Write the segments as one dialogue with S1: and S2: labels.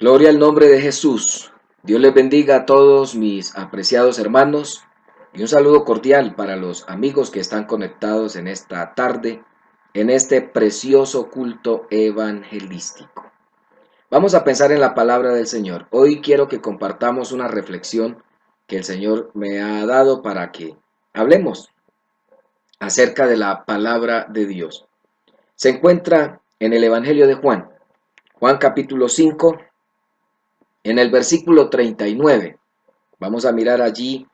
S1: Gloria al nombre de Jesús. Dios les bendiga a todos mis apreciados hermanos y un saludo cordial para los amigos que están conectados en esta tarde, en este precioso culto evangelístico. Vamos a pensar en la palabra del Señor. Hoy quiero que compartamos una reflexión que el Señor me ha dado para que hablemos acerca de la palabra de Dios. Se encuentra en el Evangelio de Juan, Juan capítulo 5. En el versículo 39, vamos a mirar allí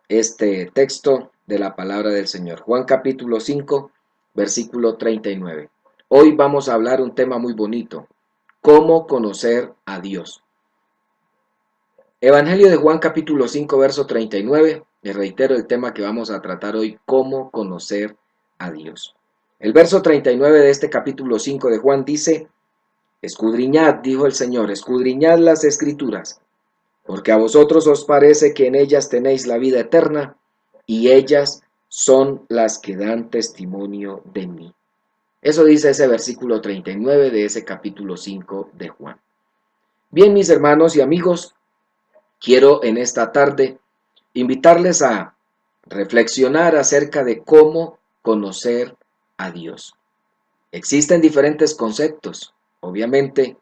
S1: este texto de la palabra del Señor. Juan capítulo 5, versículo 39. Hoy vamos a hablar un tema muy bonito, cómo conocer a Dios. Evangelio de Juan capítulo 5, verso 39. Les reitero el tema que vamos a tratar hoy, cómo conocer a Dios. El verso 39 de este capítulo 5 de Juan dice: escudriñad, dijo el Señor, escudriñad las escrituras, porque a vosotros os parece que en ellas tenéis la vida eterna, y ellas son las que dan testimonio de mí. Eso dice ese versículo 39 de ese capítulo 5 de Juan. Bien, mis hermanos y amigos, quiero en esta tarde invitarles a reflexionar acerca de cómo conocer a Dios. Existen diferentes conceptos, obviamente,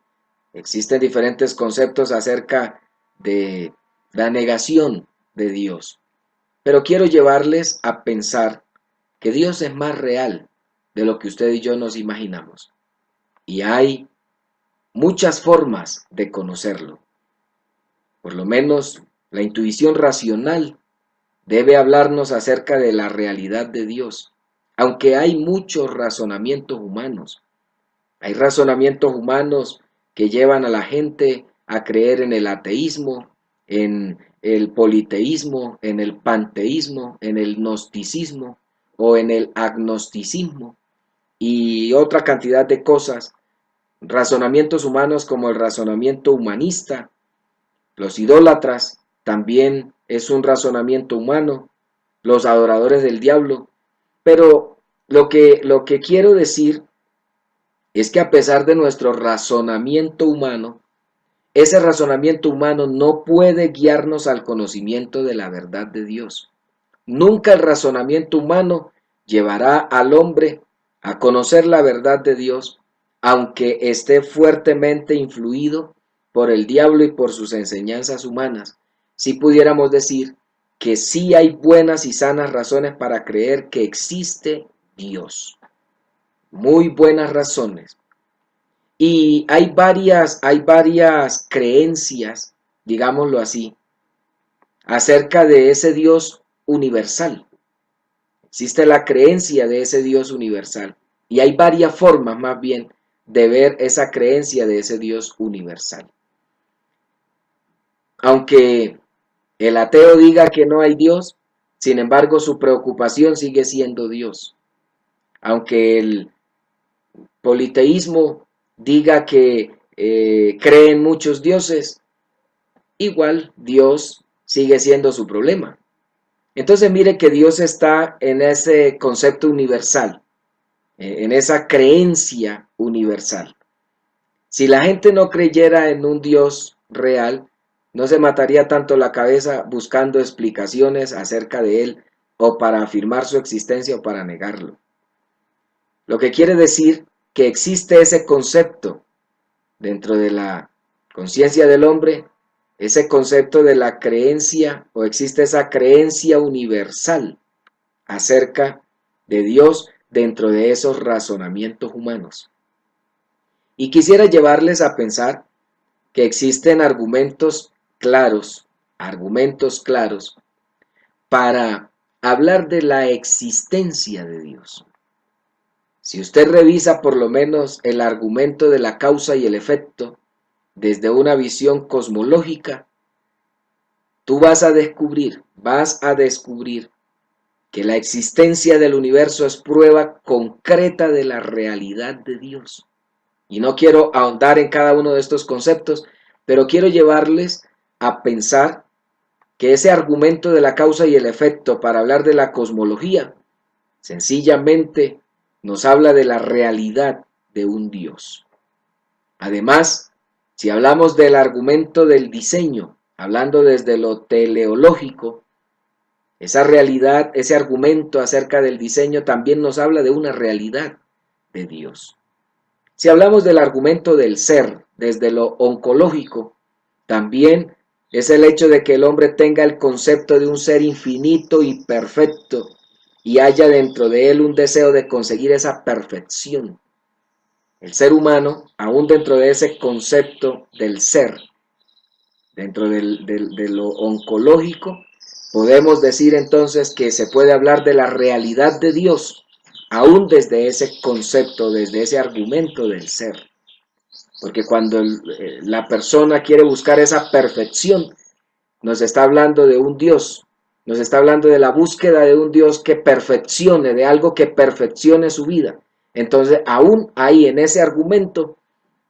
S1: existen diferentes conceptos acerca de la negación de Dios. Pero quiero llevarles a pensar que Dios es más real de lo que usted y yo nos imaginamos. Y hay muchas formas de conocerlo. Por lo menos la intuición racional debe hablarnos acerca de la realidad de Dios. Aunque hay muchos razonamientos humanos. Hay razonamientos humanos que llevan a la gente a creer en el ateísmo, en el politeísmo, en el panteísmo, en el gnosticismo o en el agnosticismo y otra cantidad de cosas. Razonamientos humanos como el razonamiento humanista, los idólatras también es un razonamiento humano, los adoradores del diablo. Pero lo que quiero decir es que a pesar de nuestro razonamiento humano, ese razonamiento humano no puede guiarnos al conocimiento de la verdad de Dios. Nunca el razonamiento humano llevará al hombre a conocer la verdad de Dios, aunque esté fuertemente influido por el diablo y por sus enseñanzas humanas. Si pudiéramos decir que sí hay buenas y sanas razones para creer que existe Dios. Muy buenas razones. Y hay varias creencias, digámoslo así, acerca de ese Dios universal. Existe la creencia de ese Dios universal. Y hay varias formas, más bien, de ver esa creencia de ese Dios universal. Aunque el ateo diga que no hay Dios, sin embargo, su preocupación sigue siendo Dios. Aunque el politeísmo diga que cree en muchos dioses, igual Dios sigue siendo su problema. Entonces mire que Dios está en ese concepto universal, en esa creencia universal. Si la gente no creyera en un Dios real, no se mataría tanto la cabeza buscando explicaciones acerca de él o para afirmar su existencia o para negarlo. Lo que quiere decir que existe ese concepto dentro de la conciencia del hombre, ese concepto de la creencia, o existe esa creencia universal acerca de Dios dentro de esos razonamientos humanos. Y quisiera llevarles a pensar que existen argumentos claros para hablar de la existencia de Dios. Si usted revisa por lo menos el argumento de la causa y el efecto desde una visión cosmológica, tú vas a descubrir que la existencia del universo es prueba concreta de la realidad de Dios. Y no quiero ahondar en cada uno de estos conceptos, pero quiero llevarles a pensar que ese argumento de la causa y el efecto para hablar de la cosmología, sencillamente nos habla de la realidad de un Dios. Además, Si hablamos del argumento del diseño, hablando desde lo teleológico, esa realidad, ese argumento acerca del diseño también nos habla de una realidad de Dios. Si hablamos del argumento del ser, desde lo oncológico, también es el hecho de que el hombre tenga el concepto de un ser infinito y perfecto y haya dentro de él un deseo de conseguir esa perfección. El ser humano, aún dentro de ese concepto del ser, dentro de lo oncológico, podemos decir entonces que se puede hablar de la realidad de Dios, aún desde ese concepto, desde ese argumento del ser. Porque cuando la persona quiere buscar esa perfección, nos está hablando de un Dios, nos está hablando de la búsqueda de un Dios que perfeccione, de algo que perfeccione su vida. Entonces, aún ahí en ese argumento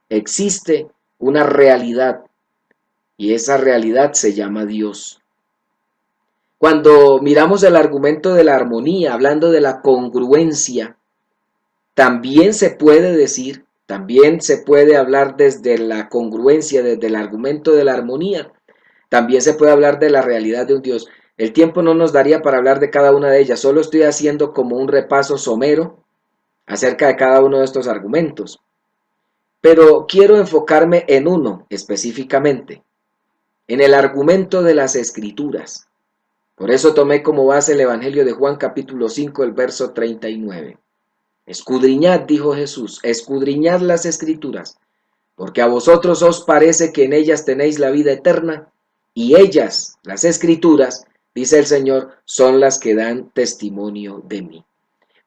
S1: existe una realidad, y esa realidad se llama Dios. Cuando miramos el argumento de la armonía, hablando de la congruencia, también se puede decir, también se puede hablar desde la congruencia, desde el argumento de la armonía, también se puede hablar de la realidad de un Dios. El tiempo no nos daría para hablar de cada una de ellas, solo estoy haciendo como un repaso somero acerca de cada uno de estos argumentos. Pero quiero enfocarme en uno específicamente, en el argumento de las Escrituras. Por eso tomé como base el Evangelio de Juan capítulo 5, el verso 39. Escudriñad, dijo Jesús, escudriñad las Escrituras, porque a vosotros os parece que en ellas tenéis la vida eterna, y ellas, las Escrituras, dice el Señor, son las que dan testimonio de mí.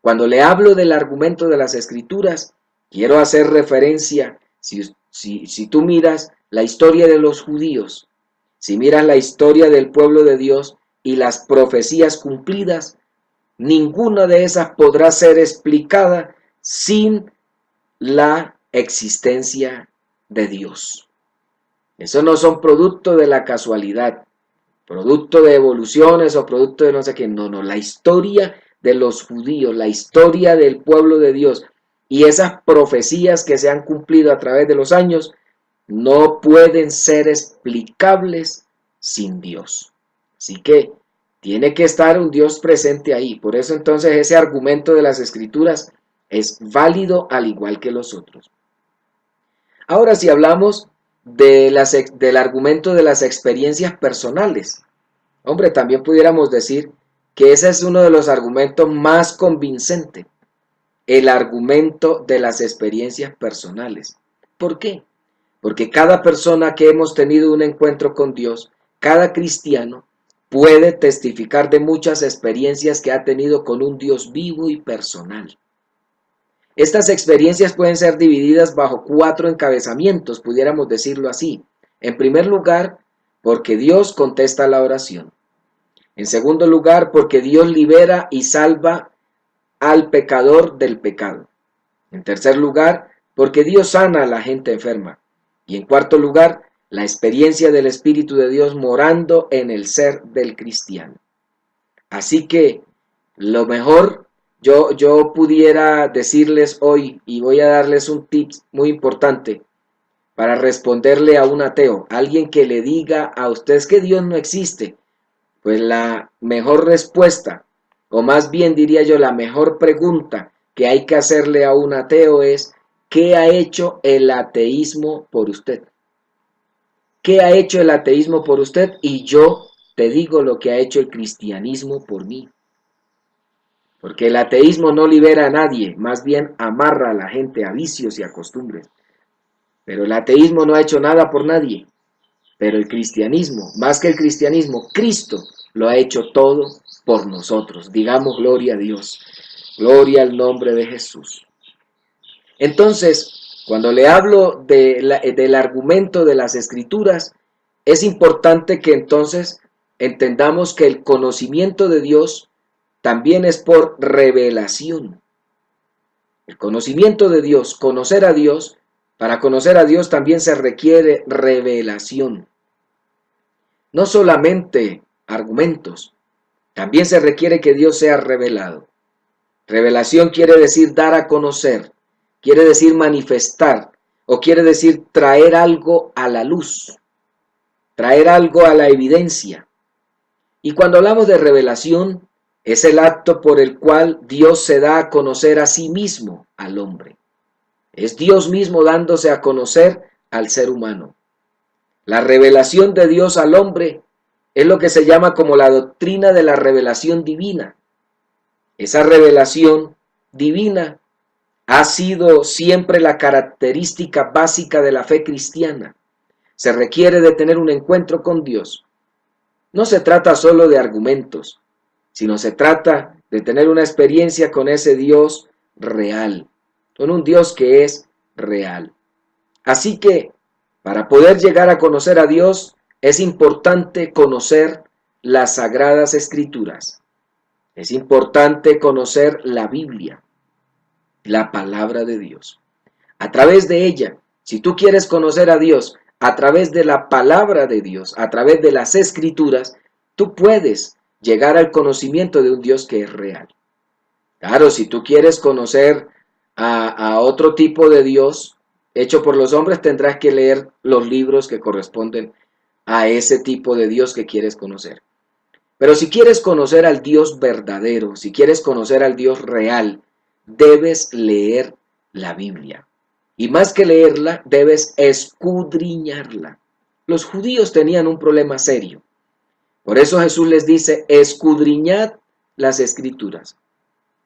S1: Cuando le hablo del argumento de las Escrituras, quiero hacer referencia, si tú miras la historia de los judíos, si miras la historia del pueblo de Dios y las profecías cumplidas, ninguna de esas podrá ser explicada sin la existencia de Dios. Eso no son producto de la casualidad, producto de evoluciones o producto de no sé qué. No, la historia de los judíos, la historia del pueblo de Dios y esas profecías que se han cumplido a través de los años no pueden ser explicables sin Dios. Así que tiene que estar un Dios presente ahí. Por eso entonces ese argumento de las Escrituras es válido al igual que los otros. Ahora, si hablamos del argumento de las experiencias personales, hombre, también pudiéramos decir que ese es uno de los argumentos más convincentes, el argumento de las experiencias personales. ¿Por qué? Porque cada persona que hemos tenido un encuentro con Dios, cada cristiano, puede testificar de muchas experiencias que ha tenido con un Dios vivo y personal. Estas experiencias pueden ser divididas bajo 4 encabezamientos, pudiéramos decirlo así. En primer lugar, porque Dios contesta la oración. En segundo lugar, porque Dios libera y salva al pecador del pecado. En tercer lugar, porque Dios sana a la gente enferma. Y en cuarto lugar, la experiencia del Espíritu de Dios morando en el ser del cristiano. Así que lo mejor yo pudiera decirles hoy, y voy a darles un tip muy importante para responderle a un ateo, alguien que le diga a ustedes que Dios no existe. Pues la mejor respuesta, o más bien diría yo, la mejor pregunta que hay que hacerle a un ateo es: ¿qué ha hecho el ateísmo por usted? ¿Qué ha hecho el ateísmo por usted? Y yo te digo lo que ha hecho el cristianismo por mí. Porque el ateísmo no libera a nadie, más bien amarra a la gente a vicios y a costumbres. Pero el ateísmo no ha hecho nada por nadie. Pero el cristianismo, más que el cristianismo, Cristo lo ha hecho todo por nosotros. Digamos gloria a Dios, gloria al nombre de Jesús. Entonces, cuando le hablo del argumento de las Escrituras, es importante que entonces entendamos que el conocimiento de Dios también es por revelación. El conocimiento de Dios, conocer a Dios, para conocer a Dios también se requiere revelación. No solamente argumentos, también se requiere que Dios sea revelado. Revelación quiere decir dar a conocer, quiere decir manifestar, o quiere decir traer algo a la luz, traer algo a la evidencia. Y cuando hablamos de revelación, es el acto por el cual Dios se da a conocer a sí mismo al hombre. Es Dios mismo dándose a conocer al ser humano. La revelación de Dios al hombre es lo que se llama como la doctrina de la revelación divina. Esa revelación divina ha sido siempre la característica básica de la fe cristiana. Se requiere de tener un encuentro con Dios. No se trata solo de argumentos, sino se trata de tener una experiencia con ese Dios real, con un Dios que es real. Así que, para poder llegar a conocer a Dios, es importante conocer las Sagradas Escrituras. Es importante conocer la Biblia, la palabra de Dios. A través de ella, si tú quieres conocer a Dios, a través de la palabra de Dios, a través de las Escrituras, tú puedes llegar al conocimiento de un Dios que es real. Claro, si tú quieres conocer a otro tipo de Dios hecho por los hombres, tendrás que leer los libros que corresponden a ese tipo de Dios que quieres conocer. Pero si quieres conocer al Dios verdadero, si quieres conocer al Dios real, debes leer la Biblia. Y más que leerla, debes escudriñarla. Los judíos tenían un problema serio. Por eso Jesús les dice, escudriñad las Escrituras,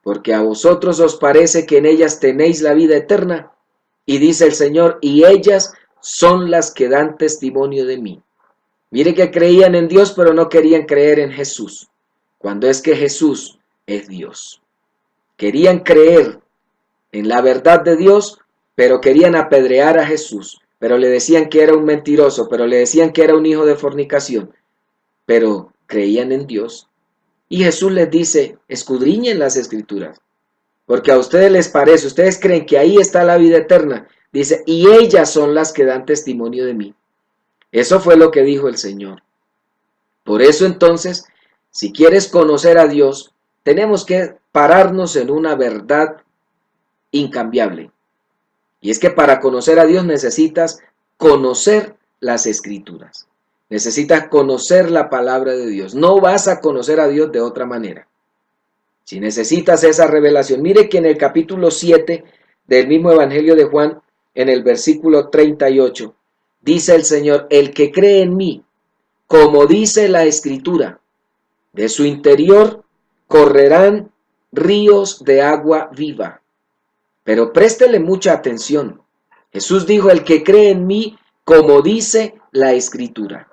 S1: porque a vosotros os parece que en ellas tenéis la vida eterna. Y dice el Señor, y ellas son las que dan testimonio de mí. Mire que creían en Dios, pero no querían creer en Jesús, cuando es que Jesús es Dios. Querían creer en la verdad de Dios, pero querían apedrear a Jesús, pero le decían que era un mentiroso, pero le decían que era un hijo de fornicación, pero creían en Dios. Y Jesús les dice, escudriñen las Escrituras, porque a ustedes les parece, ustedes creen que ahí está la vida eterna. Dice, y ellas son las que dan testimonio de mí. Eso fue lo que dijo el Señor. Por eso entonces, si quieres conocer a Dios, tenemos que pararnos en una verdad incambiable. Y es que para conocer a Dios necesitas conocer las Escrituras. Necesitas conocer la palabra de Dios. No vas a conocer a Dios de otra manera. Si necesitas esa revelación, mire que en el capítulo 7 del mismo Evangelio de Juan, en el versículo 38, dice el Señor, el que cree en mí, como dice la Escritura, de su interior correrán ríos de agua viva. Pero préstele mucha atención. Jesús dijo, el que cree en mí, como dice la Escritura.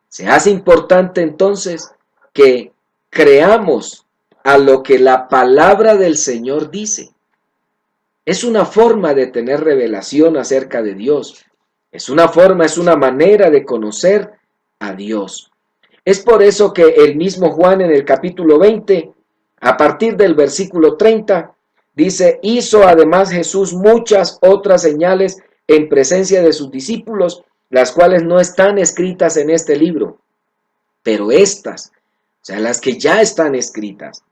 S1: Se hace importante entonces que creamos a lo que la palabra del Señor dice. Es una forma de tener revelación acerca de Dios. Es una forma, es una manera de conocer a Dios. Es por eso que el mismo Juan en el capítulo 20, a partir del versículo 30, dice, hizo además Jesús muchas otras señales en presencia de sus discípulos, las cuales no están escritas en este libro, pero estas, o sea, las que ya están escritas,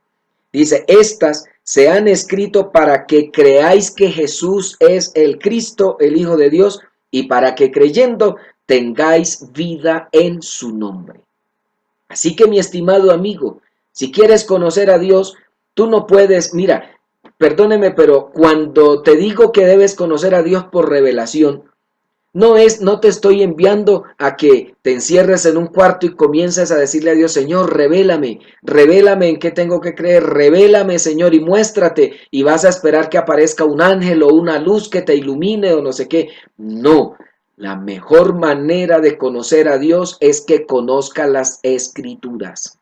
S1: dice, estas se han escrito para que creáis que Jesús es el Cristo, el Hijo de Dios, y para que creyendo tengáis vida en su nombre. Así que mi estimado amigo, si quieres conocer a Dios, tú no puedes, mira, perdóneme, pero cuando te digo que debes conocer a Dios por revelación, no te estoy enviando a que te encierres en un cuarto y comiences a decirle a Dios, Señor, revélame en qué tengo que creer, revélame, Señor, y muéstrate, y vas a esperar que aparezca un ángel o una luz que te ilumine o no sé qué. No, la mejor manera de conocer a Dios es que conozca las Escrituras.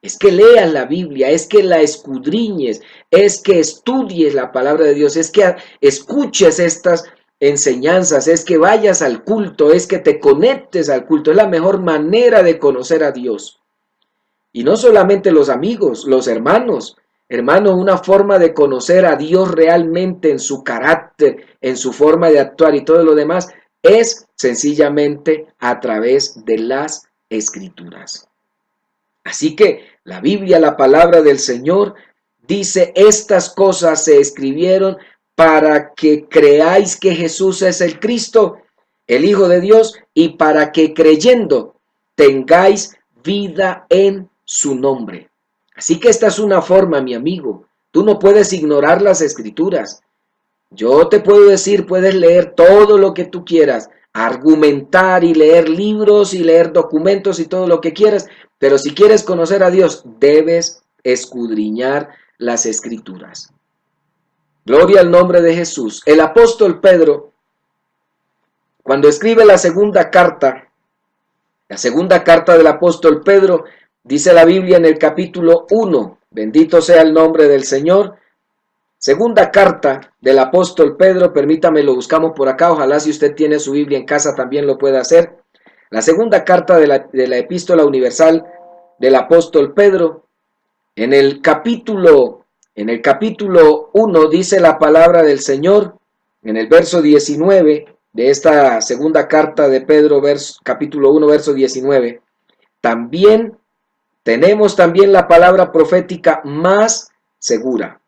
S1: Es que leas la Biblia, es que la escudriñes, es que estudies la palabra de Dios, es que escuches estas enseñanzas, es que vayas al culto, es que te conectes al culto. Es la mejor manera de conocer a Dios. Y no solamente los amigos, los hermanos. Hermano, una forma de conocer a Dios realmente en su carácter, en su forma de actuar y todo lo demás, es sencillamente a través de las Escrituras. Así que la Biblia, la palabra del Señor, dice, estas cosas se escribieron para que creáis que Jesús es el Cristo, el Hijo de Dios, y para que creyendo tengáis vida en su nombre. Así que esta es una forma, mi amigo. Tú no puedes ignorar las Escrituras. Yo te puedo decir, puedes leer todo lo que tú quieras, argumentar y leer libros y leer documentos y todo lo que quieras, pero si quieres conocer a Dios, debes escudriñar las Escrituras. Gloria al nombre de Jesús. El apóstol Pedro, cuando escribe la segunda carta del apóstol Pedro, dice la Biblia en el capítulo 1, bendito sea el nombre del Señor. Segunda carta del apóstol Pedro, permítame, lo buscamos por acá, ojalá si usted tiene su Biblia en casa también lo pueda hacer. La segunda carta de la epístola universal del apóstol Pedro, en el capítulo 1 dice la palabra del Señor, en el verso 19 de esta segunda carta de Pedro, capítulo 1, verso 19, tenemos también la palabra profética más segura,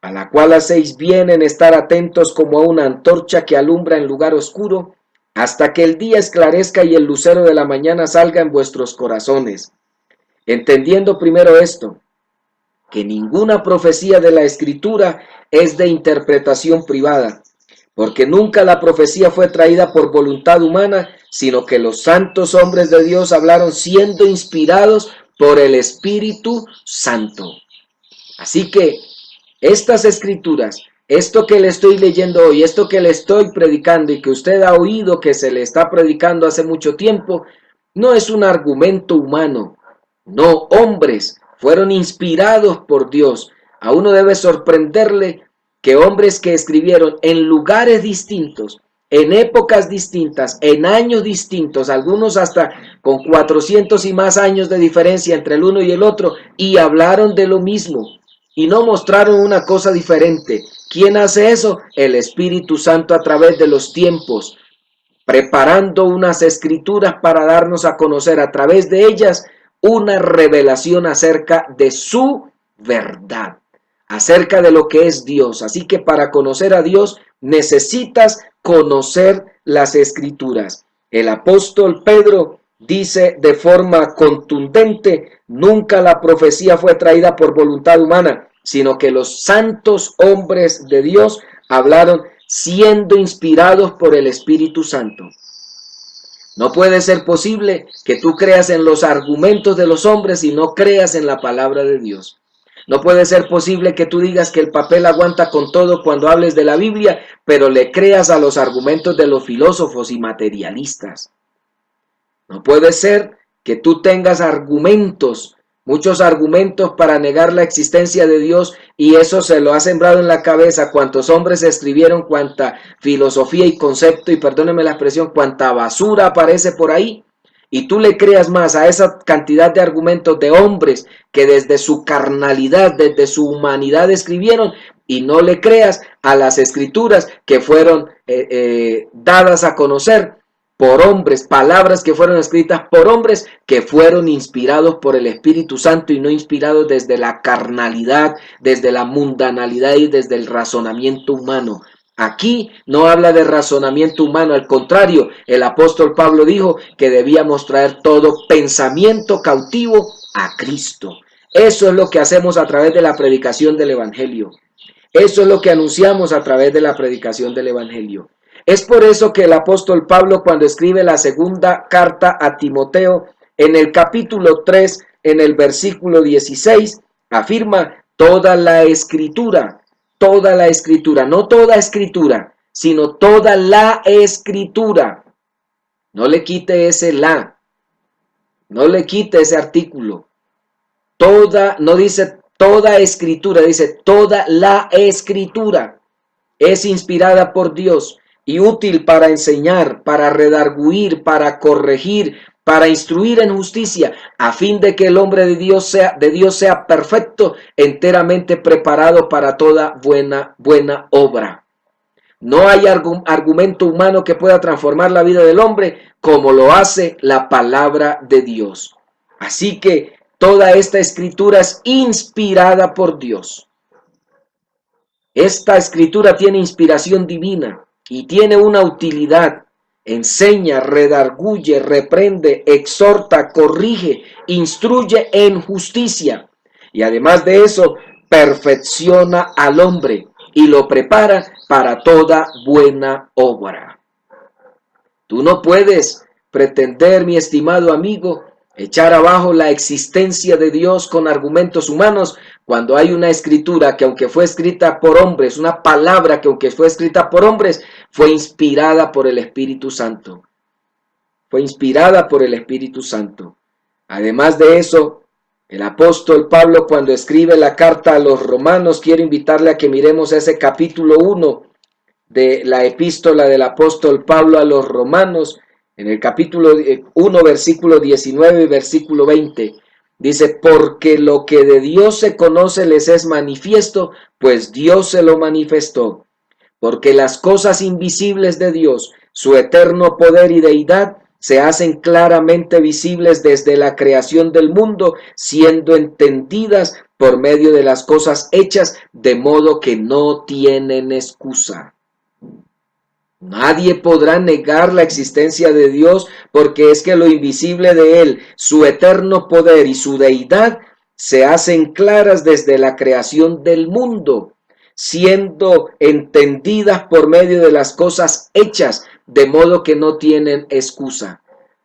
S1: a la cual hacéis bien en estar atentos como a una antorcha que alumbra en lugar oscuro, hasta que el día esclarezca y el lucero de la mañana salga en vuestros corazones. Entendiendo primero esto, que ninguna profecía de la Escritura es de interpretación privada, porque nunca la profecía fue traída por voluntad humana, sino que los santos hombres de Dios hablaron siendo inspirados por el Espíritu Santo. Así que estas Escrituras, esto que le estoy leyendo hoy, esto que le estoy predicando y que usted ha oído que se le está predicando hace mucho tiempo, no es un argumento humano. No, hombres fueron inspirados por Dios. A uno debe sorprenderle que hombres que escribieron en lugares distintos, en épocas distintas, en años distintos, algunos hasta con 400 y más años de diferencia entre el uno y el otro, y hablaron de lo mismo y no mostraron una cosa diferente. ¿Quién hace eso? El Espíritu Santo a través de los tiempos, preparando unas escrituras para darnos a conocer a través de ellas una revelación acerca de su verdad, acerca de lo que es Dios. Así que para conocer a Dios necesitas conocer las Escrituras. El apóstol Pedro dice de forma contundente, nunca la profecía fue traída por voluntad humana, sino que los santos hombres de Dios hablaron siendo inspirados por el Espíritu Santo. No puede ser posible que tú creas en los argumentos de los hombres y no creas en la palabra de Dios. No puede ser posible que tú digas que el papel aguanta con todo cuando hables de la Biblia, pero le creas a los argumentos de los filósofos y materialistas. No puede ser que tú tengas argumentos, muchos argumentos para negar la existencia de Dios, y eso se lo ha sembrado en la cabeza cuantos hombres escribieron, cuanta filosofía y concepto, y perdónenme la expresión, cuanta basura aparece por ahí, y tú le creas más a esa cantidad de argumentos de hombres que desde su carnalidad, desde su humanidad escribieron, y no le creas a las escrituras que fueron dadas a conocer por hombres, palabras que fueron escritas por hombres que fueron inspirados por el Espíritu Santo y no inspirados desde la carnalidad, desde la mundanalidad y desde el razonamiento humano. Aquí no habla de razonamiento humano, al contrario, el apóstol Pablo dijo que debíamos traer todo pensamiento cautivo a Cristo. Eso es lo que hacemos a través de la predicación del Evangelio. Eso es lo que anunciamos a través de la predicación del Evangelio. Es por eso que el apóstol Pablo, cuando escribe la segunda carta a Timoteo, en el capítulo 3, en el versículo 16, afirma toda la escritura, no toda escritura, sino toda la escritura. No le quite ese la, no le quite ese artículo. Toda, no dice toda escritura, dice toda la escritura es inspirada por Dios y útil para enseñar, para redarguir, para corregir, para instruir en justicia, a fin de que el hombre de Dios sea perfecto, enteramente preparado para toda buena obra. No hay argumento humano que pueda transformar la vida del hombre como lo hace la palabra de Dios. Así que toda esta escritura es inspirada por Dios. Esta escritura tiene inspiración divina y tiene una utilidad. Enseña, redarguye, reprende, exhorta, corrige, instruye en justicia. Y además de eso, perfecciona al hombre y lo prepara para toda buena obra. Tú no puedes pretender, mi estimado amigo, echar abajo la existencia de Dios con argumentos humanos cuando hay una escritura que, aunque fue escrita por hombres, una palabra que, aunque fue escrita por hombres, fue inspirada por el Espíritu Santo. Fue inspirada por el Espíritu Santo. Además de eso, el apóstol Pablo, cuando escribe la carta a los romanos, quiero invitarle a que miremos ese capítulo 1 de la epístola del apóstol Pablo a los romanos, en el capítulo 1, versículo 19 y versículo 20, dice, porque lo que de Dios se conoce les es manifiesto, pues Dios se lo manifestó, porque las cosas invisibles de Dios, su eterno poder y deidad, se hacen claramente visibles desde la creación del mundo, siendo entendidas por medio de las cosas hechas, de modo que no tienen excusa. Nadie podrá negar la existencia de Dios, porque es que lo invisible de Él, su eterno poder y su deidad, se hacen claras desde la creación del mundo, siendo entendidas por medio de las cosas hechas, de modo que no tienen excusa.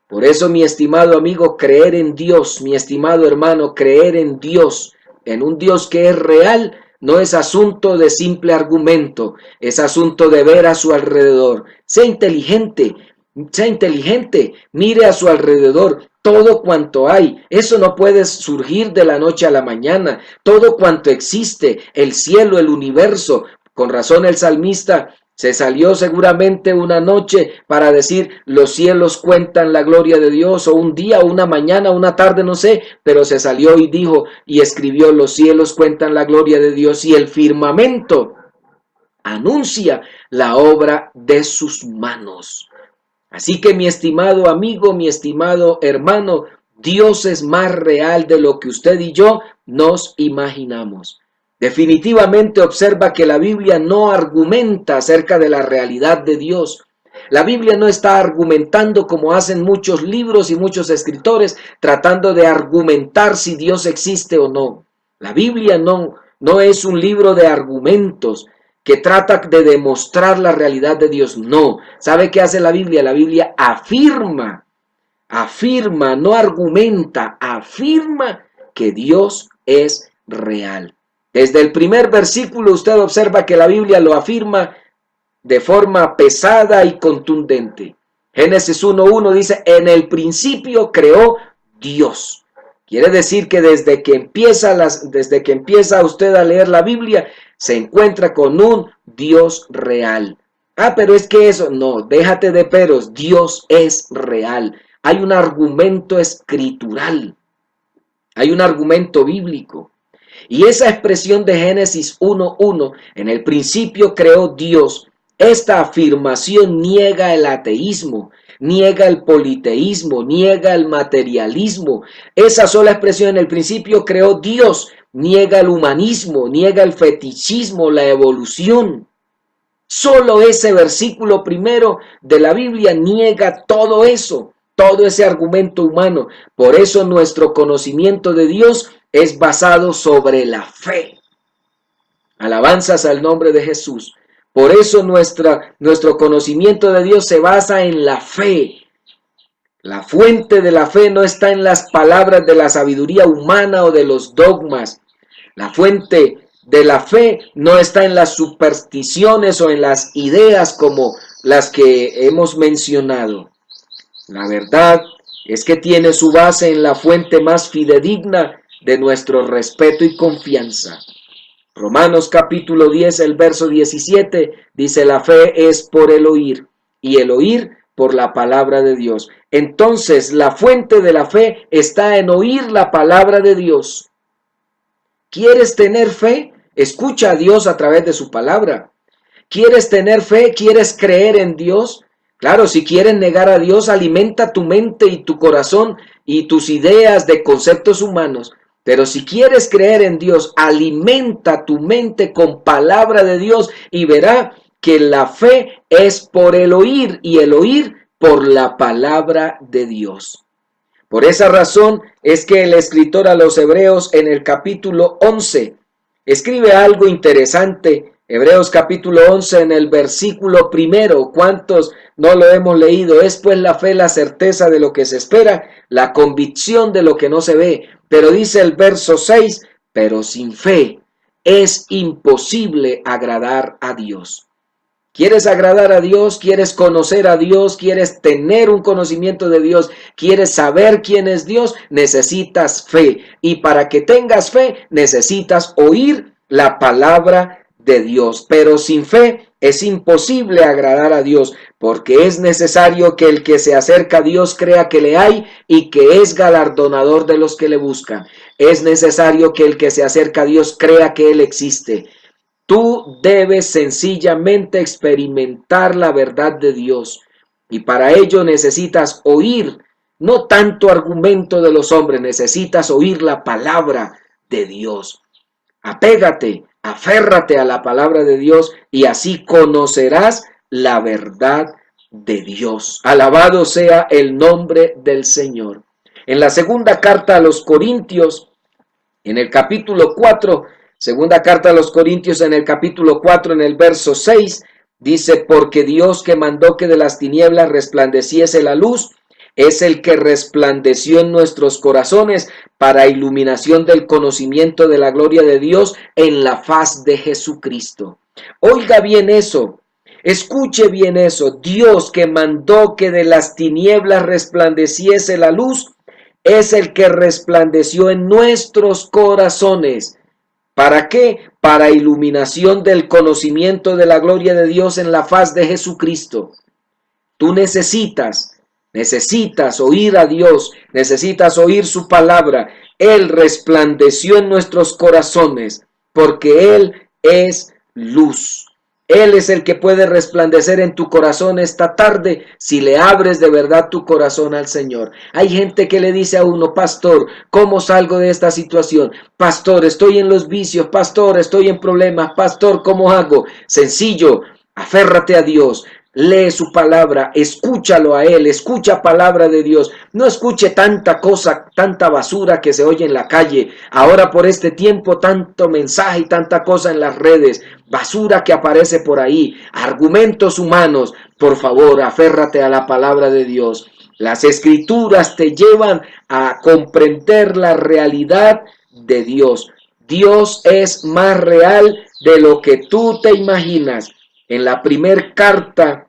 S1: Por eso, mi estimado amigo, creer en Dios, mi estimado hermano, creer en Dios, en un Dios que es real, no es asunto de simple argumento, es asunto de ver a su alrededor. Sea inteligente, mire a su alrededor todo cuanto hay. Eso no puede surgir de la noche a la mañana. Todo cuanto existe, el cielo, el universo. Con razón el salmista se salió seguramente una noche para decir, los cielos cuentan la gloria de Dios, o un día, o una mañana, una tarde, no sé, pero se salió y dijo y escribió, los cielos cuentan la gloria de Dios y el firmamento anuncia la obra de sus manos. Así que, mi estimado amigo, mi estimado hermano, Dios es más real de lo que usted y yo nos imaginamos. Definitivamente observa que la Biblia no argumenta acerca de la realidad de Dios. La Biblia no está argumentando como hacen muchos libros y muchos escritores, tratando de argumentar si Dios existe o no. La Biblia no es un libro de argumentos que trata de demostrar la realidad de Dios. No. ¿Sabe qué hace la Biblia? La Biblia afirma, no argumenta, afirma que Dios es real. Desde el primer versículo usted observa que la Biblia lo afirma de forma pesada y contundente. Génesis 1:1 dice, en el principio creó Dios. Quiere decir que desde que empieza usted a leer la Biblia, se encuentra con un Dios real. Pero es que eso, no, déjate de peros, Dios es real. Hay un argumento escritural, hay un argumento bíblico. Y esa expresión de Génesis 1:1, en el principio creó Dios, esta afirmación niega el ateísmo, niega el politeísmo, niega el materialismo. Esa sola expresión, en el principio creó Dios, niega el humanismo, niega el fetichismo, la evolución. Solo ese versículo primero de la Biblia niega todo eso, todo ese argumento humano. Por eso nuestro conocimiento de Dios es basado sobre la fe. Alabanzas al nombre de Jesús. Por eso nuestro conocimiento de Dios se basa en la fe. La fuente de la fe no está en las palabras de la sabiduría humana o de los dogmas. La fuente de la fe no está en las supersticiones o en las ideas como las que hemos mencionado. La verdad es que tiene su base en la fuente más fidedigna de nuestro respeto y confianza. Romanos capítulo 10, el verso 17, dice, la fe es por el oír, y el oír por la palabra de Dios. Entonces, la fuente de la fe está en oír la palabra de Dios. ¿Quieres tener fe? Escucha a Dios a través de su palabra. ¿Quieres tener fe? ¿Quieres creer en Dios? Claro, si quieres negar a Dios, alimenta tu mente y tu corazón y tus ideas de conceptos humanos. Pero si quieres creer en Dios, alimenta tu mente con palabra de Dios y verá que la fe es por el oír y el oír por la palabra de Dios. Por esa razón es que el escritor a los Hebreos en el capítulo 11 escribe algo interesante. Hebreos capítulo 11 en el versículo primero. ¿Cuántos no lo hemos leído? Es pues la fe la certeza de lo que se espera, la convicción de lo que no se ve. Pero dice el verso 6, pero sin fe es imposible agradar a Dios. ¿Quieres agradar a Dios? ¿Quieres conocer a Dios? ¿Quieres tener un conocimiento de Dios? ¿Quieres saber quién es Dios? Necesitas fe. Y para que tengas fe, necesitas oír la palabra de Dios. Pero sin fe es imposible agradar a Dios, porque es necesario que el que se acerca a Dios crea que le hay y que es galardonador de los que le buscan. Es necesario que el que se acerca a Dios crea que Él existe. Tú debes sencillamente experimentar la verdad de Dios y para ello necesitas oír, no tanto argumento de los hombres, necesitas oír la palabra de Dios. Apégate, aférrate a la palabra de Dios y así conocerás la verdad de Dios. Alabado sea el nombre del Señor. En la segunda carta a los Corintios, en el capítulo 4, segunda carta a los Corintios en el capítulo 4, en el verso 6, dice, porque Dios que mandó que de las tinieblas resplandeciese la luz, es el que resplandeció en nuestros corazones para iluminación del conocimiento de la gloria de Dios en la faz de Jesucristo. Oiga bien eso, escuche bien eso. Dios que mandó que de las tinieblas resplandeciese la luz, es el que resplandeció en nuestros corazones. ¿Para qué? Para iluminación del conocimiento de la gloria de Dios en la faz de Jesucristo. Tú necesitas oír a Dios, necesitas oír su palabra. Él resplandeció en nuestros corazones porque Él es luz. Él es el que puede resplandecer en tu corazón esta tarde si le abres de verdad tu corazón al Señor. Hay gente que le dice a uno, pastor, ¿cómo salgo de esta situación? Pastor, estoy en los vicios. Pastor, estoy en problemas. Pastor, ¿cómo hago? Sencillo, aférrate a Dios. Lee su palabra, escúchalo a Él, escucha palabra de Dios. No escuche tanta cosa, tanta basura que se oye en la calle. Ahora por este tiempo, tanto mensaje y tanta cosa en las redes. Basura que aparece por ahí, argumentos humanos. Por favor, aférrate a la palabra de Dios. Las escrituras te llevan a comprender la realidad de Dios. Dios es más real de lo que tú te imaginas. En la primer carta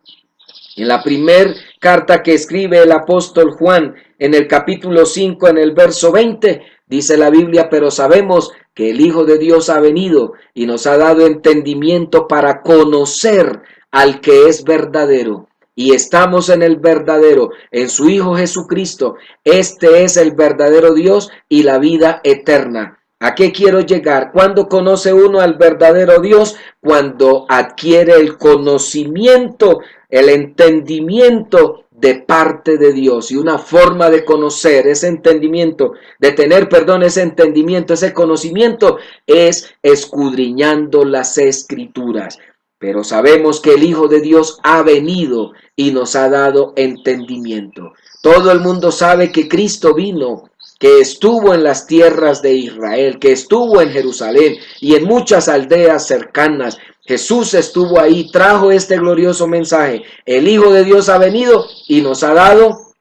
S1: que escribe el apóstol Juan, en el capítulo 5, en el verso 20, dice la Biblia, pero sabemos que el Hijo de Dios ha venido y nos ha dado entendimiento para conocer al que es verdadero. Y estamos en el verdadero, en su Hijo Jesucristo. Este es el verdadero Dios y la vida eterna. ¿A qué quiero llegar? ¿Cuándo conoce uno al verdadero Dios? Cuando adquiere el conocimiento, el entendimiento de parte de Dios. Y una forma de conocer ese entendimiento, de tener, ese entendimiento, ese conocimiento, es escudriñando las Escrituras. Pero sabemos que el Hijo de Dios ha venido y nos ha dado entendimiento. Todo el mundo sabe que Cristo vino, que estuvo en las tierras de Israel, que estuvo en Jerusalén y en muchas aldeas cercanas. Jesús estuvo ahí, trajo este glorioso mensaje. El Hijo de Dios ha venido y nos ha dado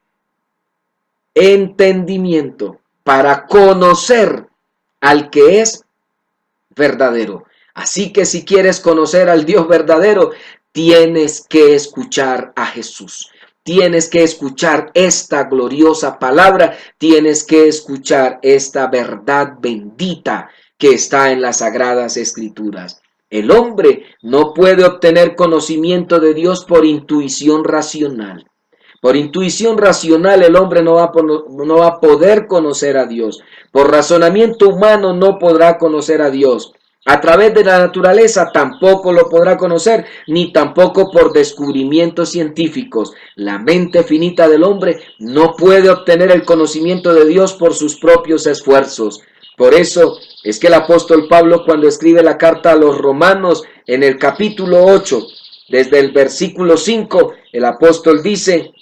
S1: entendimiento para conocer al que es verdadero. Así que si quieres conocer al Dios verdadero, tienes que escuchar a Jesús. Tienes que escuchar esta gloriosa palabra, tienes que escuchar esta verdad bendita que está en las Sagradas Escrituras. El hombre no puede obtener conocimiento de Dios por intuición racional. Por intuición racional el hombre no va a poder conocer a Dios. Por razonamiento humano no podrá conocer a Dios. A través de la naturaleza tampoco lo podrá conocer, ni tampoco por descubrimientos científicos. La mente finita del hombre no puede obtener el conocimiento de Dios por sus propios esfuerzos. Por eso es que el apóstol Pablo, cuando escribe la carta a los romanos en el capítulo 8, desde el versículo 5, el apóstol dice: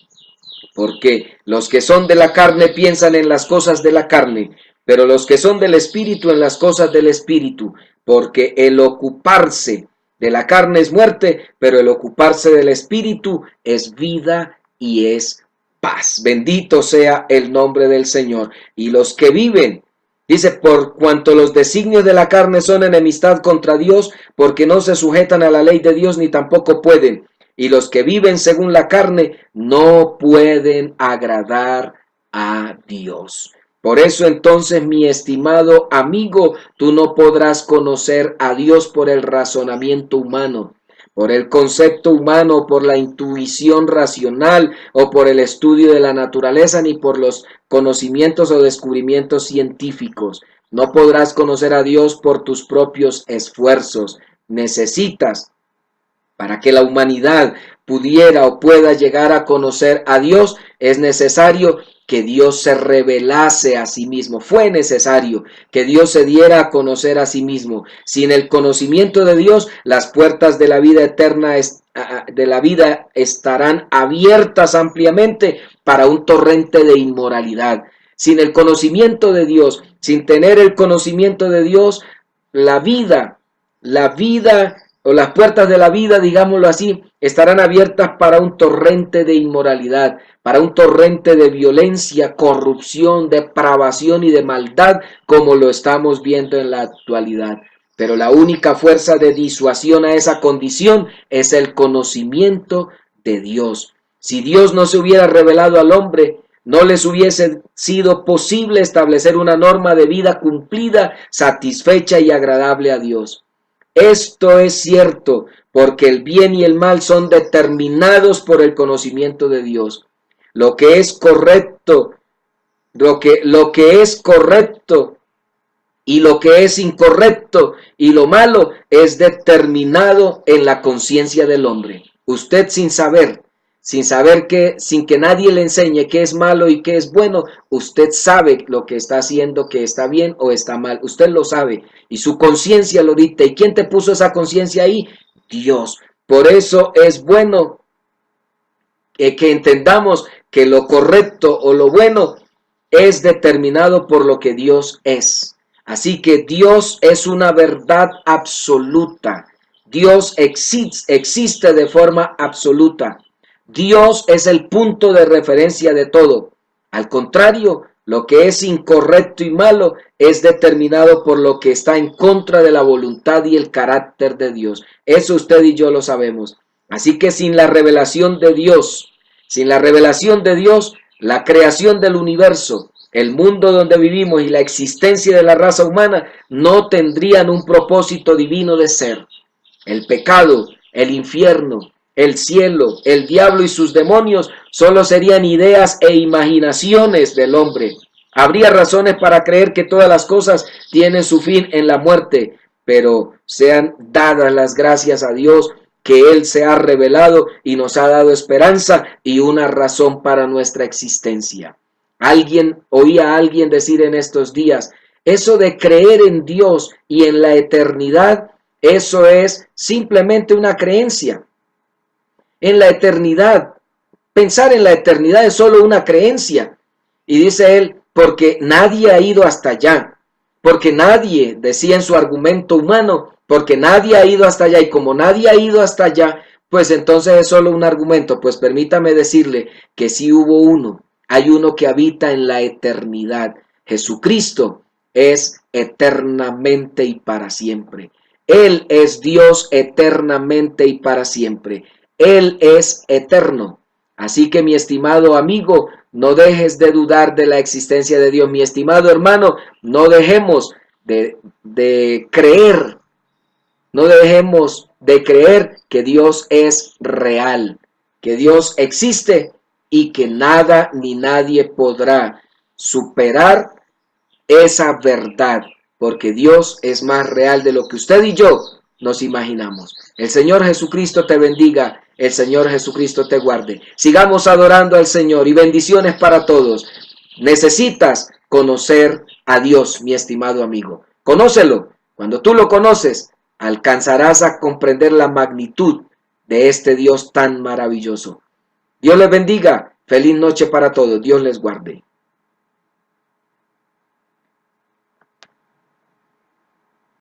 S1: porque los que son de la carne piensan en las cosas de la carne, pero los que son del Espíritu en las cosas del Espíritu, porque el ocuparse de la carne es muerte, pero el ocuparse del Espíritu es vida y es paz. Bendito sea el nombre del Señor. Y los que viven, dice, por cuanto los designios de la carne son enemistad contra Dios, porque no se sujetan a la ley de Dios ni tampoco pueden. Y los que viven según la carne no pueden agradar a Dios. Por eso entonces, mi estimado amigo, tú no podrás conocer a Dios por el razonamiento humano, por el concepto humano, por la intuición racional o por el estudio de la naturaleza, ni por los conocimientos o descubrimientos científicos. No podrás conocer a Dios por tus propios esfuerzos. Necesitas, para que la humanidad pudiera o pueda llegar a conocer a Dios, es necesario que Dios se revelase a sí mismo. Fue necesario que Dios se diera a conocer a sí mismo. Sin el conocimiento de Dios, las puertas de la vida eterna estarán abiertas ampliamente para un torrente de inmoralidad. Sin el conocimiento de Dios, sin tener el conocimiento de Dios, la vida o las puertas de la vida, digámoslo así, estarán abiertas para un torrente de inmoralidad, para un torrente de violencia, corrupción, depravación y de maldad, como lo estamos viendo en la actualidad. Pero la única fuerza de disuasión a esa condición es el conocimiento de Dios. Si Dios no se hubiera revelado al hombre, no les hubiese sido posible establecer una norma de vida cumplida, satisfecha y agradable a Dios. Esto es cierto, porque el bien y el mal son determinados por el conocimiento de Dios. Lo que es correcto, lo que es correcto y lo que es incorrecto y lo malo es determinado en la conciencia del hombre. Usted sin que nadie le enseñe qué es malo y qué es bueno, usted sabe lo que está haciendo, que está bien o está mal. Usted lo sabe y su conciencia lo dicta. ¿Y quién te puso esa conciencia ahí? Dios. Por eso es bueno que entendamos que lo correcto o lo bueno es determinado por lo que Dios es. Así que Dios es una verdad absoluta. Dios existe de forma absoluta. Dios es el punto de referencia de todo. Al contrario, lo que es incorrecto y malo es determinado por lo que está en contra de la voluntad y el carácter de Dios. Eso usted y yo lo sabemos. Así que sin la revelación de Dios, la creación del universo, el mundo donde vivimos y la existencia de la raza humana no tendrían un propósito divino de ser. El pecado, el infierno, el cielo, el diablo y sus demonios solo serían ideas e imaginaciones del hombre. Habría razones para creer que todas las cosas tienen su fin en la muerte, pero sean dadas las gracias a Dios que Él se ha revelado y nos ha dado esperanza y una razón para nuestra existencia. Oía a alguien decir en estos días, eso de creer en Dios y en la eternidad, eso es simplemente una creencia. En la eternidad, pensar en la eternidad es solo una creencia. Y dice él, porque nadie ha ido hasta allá, porque nadie, decía en su argumento humano, porque nadie ha ido hasta allá, y como nadie ha ido hasta allá, pues entonces es solo un argumento. Pues permítame decirle que sí hubo uno, hay uno que habita en la eternidad. Jesucristo es eternamente y para siempre. Él es Dios eternamente y para siempre. Él es eterno. Así que mi estimado amigo, no dejes de dudar de la existencia de Dios. Mi estimado hermano, no dejemos de creer. No dejemos de creer que Dios es real, que Dios existe y que nada ni nadie podrá superar esa verdad, porque Dios es más real de lo que usted y yo nos imaginamos. El Señor Jesucristo te bendiga, el Señor Jesucristo te guarde. Sigamos adorando al Señor y bendiciones para todos. Necesitas conocer a Dios, mi estimado amigo. Conócelo. Cuando tú lo conoces, alcanzarás a comprender la magnitud de este Dios tan maravilloso. Dios les bendiga. Feliz noche para todos. Dios les guarde.